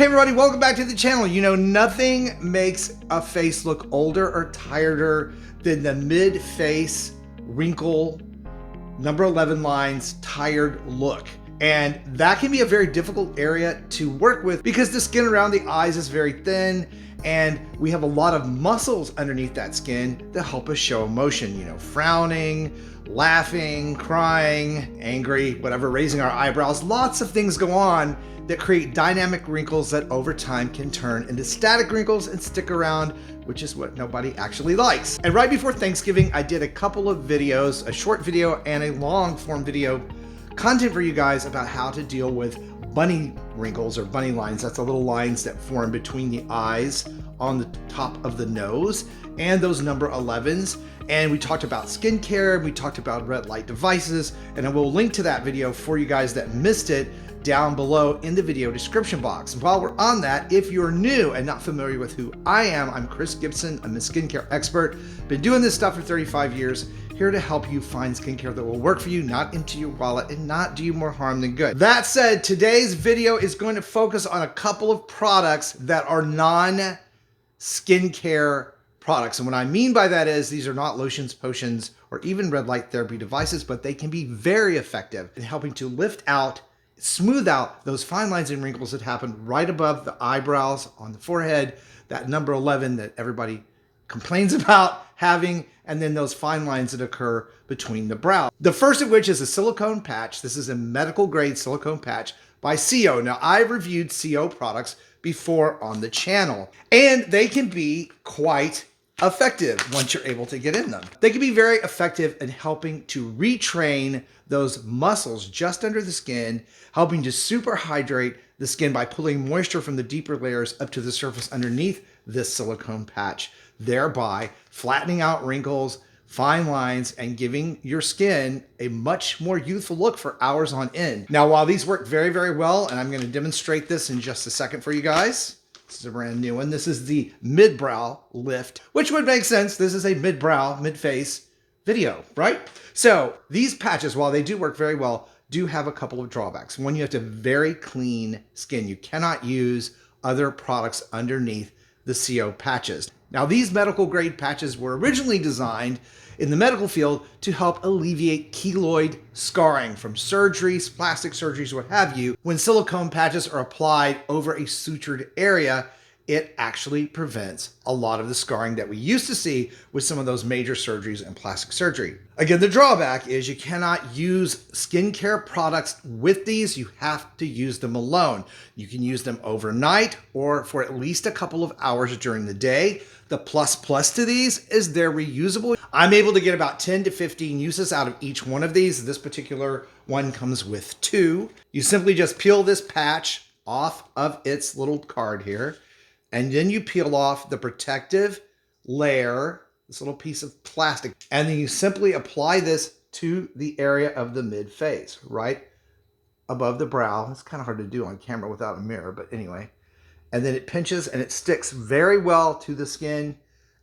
Hey everybody, welcome back to the channel. You know, nothing makes a face look older or tireder than the mid-face wrinkle, number 11 lines, tired look. And that can be a very difficult area to work with because the skin around the eyes is very thin and we have a lot of muscles underneath that skin that help us show emotion, you know, frowning, laughing, crying, angry, whatever, raising our eyebrows. Lots of things go on that create dynamic wrinkles that over time can turn into static wrinkles and stick around, which is what nobody actually likes. And right before Thanksgiving, I did a couple of videos, a short video and a long form video content for you guys about how to deal with bunny wrinkles or bunny lines. That's the little lines that form between the eyes on the top of the nose and those number 11s. And we talked about skincare, we talked about red light devices, and I will link to that video for you guys that missed it down below in the video description box. And while we're on that, if you're new and not familiar with who I am, I'm Chris Gibson. I'm a skincare expert. Been doing this stuff for 35 years, here to help you find skincare that will work for you, not empty your wallet, and not do you more harm than good. That said, today's video is going to focus on a couple of products that are non-skincare products. And what I mean by that is these are not lotions, potions, or even red light therapy devices, but they can be very effective in helping to lift out, smooth out those fine lines and wrinkles that happen right above the eyebrows, on the forehead, that number 11 that everybody complains about having, and then those fine lines that occur between the brow. The first of which is a silicone patch. This is a medical grade silicone patch by CO. Now, I've reviewed CO products before on the channel, and they can be quite effective once you're able to get in them. They can be very effective in helping to retrain those muscles just under the skin, helping to super hydrate the skin by pulling moisture from the deeper layers up to the surface underneath this silicone patch, thereby flattening out wrinkles, fine lines, and giving your skin a much more youthful look for hours on end. Now, while these work very, very well, and I'm going to demonstrate this in just a second for you guys, this is a brand new one. This is the mid-brow lift, which would make sense. This is a mid-brow, mid-face video, right? So these patches, while they do work very well, do have a couple of drawbacks. One, you have to have very clean skin. You cannot use other products underneath the CO patches. Now, these medical grade patches were originally designed in the medical field to help alleviate keloid scarring from surgeries, plastic surgeries, what have you. When silicone patches are applied over a sutured area, it actually prevents a lot of the scarring that we used to see with some of those major surgeries and plastic surgery. Again, the drawback is you cannot use skincare products with these. You have to use them alone. You can use them overnight or for at least a couple of hours during the day. The plus to these is they're reusable. I'm able to get about 10 to 15 uses out of each one of these. This particular one comes with 2. You simply just peel this patch off of its little card here, and then you peel off the protective layer, this little piece of plastic, and then you simply apply this to the area of the mid face, right above the brow. It's kind of hard to do on camera without a mirror, but anyway. And then it pinches and it sticks very well to the skin,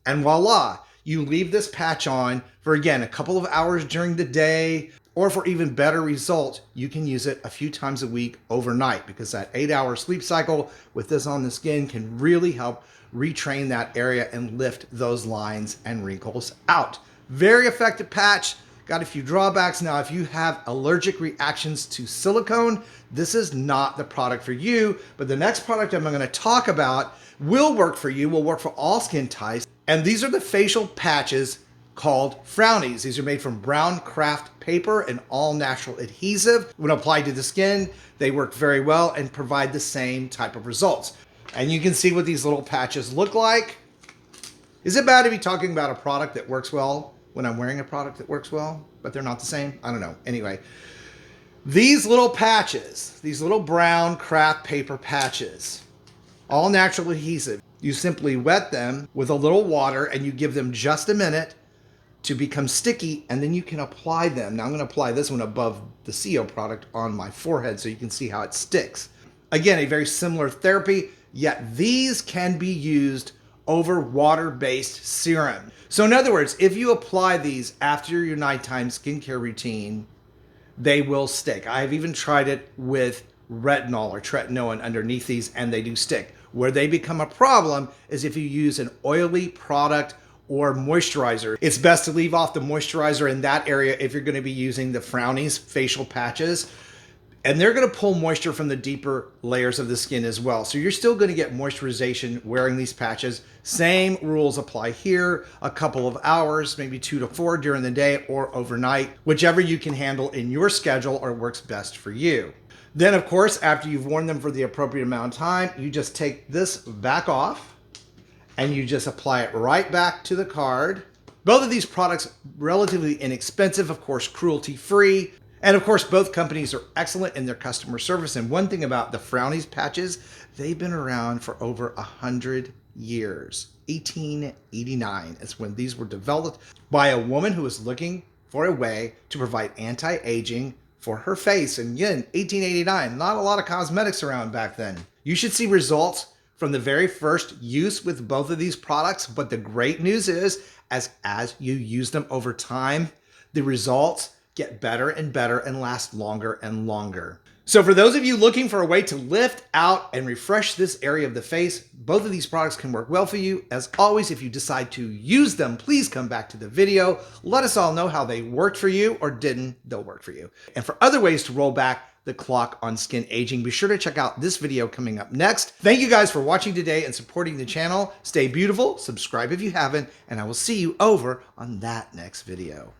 and voila, you leave this patch on for, again, a couple of hours during the day, or for even better results, you can use it a few times a week overnight, because that 8-hour sleep cycle with this on the skin can really help retrain that area and lift those lines and wrinkles out. Very effective patch. Got a few drawbacks. Now, if you have allergic reactions to silicone, this is not the product for you, but the next product I'm going to talk about will work for you, will work for all skin types. And these are the facial patches called Frownies. These are made from brown craft paper and all natural adhesive. When applied to the skin, they work very well and provide the same type of results. And you can see what these little patches look like. Is it bad to be talking about a product that works well when I'm wearing a product that works well, but they're not the same? I don't know. Anyway, these little patches, these little brown craft paper patches, all natural adhesive, you simply wet them with a little water and you give them just a minute to become sticky, and then you can apply them. Now I'm going to apply this one above the CO product on my forehead so you can see how it sticks. Again, a very similar therapy, yet these can be used over water-based serum. So in other words, if you apply these after your nighttime skincare routine, they will stick. I've even tried it with retinol or tretinoin underneath these, and they do stick. Where they become a problem is if you use an oily product or moisturizer. It's best to leave off the moisturizer in that area if you're going to be using the Frownies facial patches. And they're going to pull moisture from the deeper layers of the skin as well. So you're still going to get moisturization wearing these patches. Same rules apply here. A couple of hours, maybe 2 to 4 during the day or overnight, whichever you can handle in your schedule or works best for you. Then, of course, after you've worn them for the appropriate amount of time, you just take this back off and you just apply it right back to the card. Both of these products, relatively inexpensive, of course, cruelty-free. And of course, both companies are excellent in their customer service. And one thing about the Frownies patches, they've been around for over 100 years. 1889 is when these were developed by a woman who was looking for a way to provide anti-aging for her face. And again, 1889, not a lot of cosmetics around back then. You should see results from the very first use with both of these products. But the great news is, as you use them over time, the results get better and better and last longer and longer. So for those of you looking for a way to lift out and refresh this area of the face, both of these products can work well for you. As always, if you decide to use them, please come back to the video. Let us all know how they worked for you or didn't. They'll work for you. And for other ways to roll back the clock on skin aging, be sure to check out this video coming up next. Thank you guys for watching today and supporting the channel. Stay beautiful, subscribe if you haven't, and I will see you over on that next video.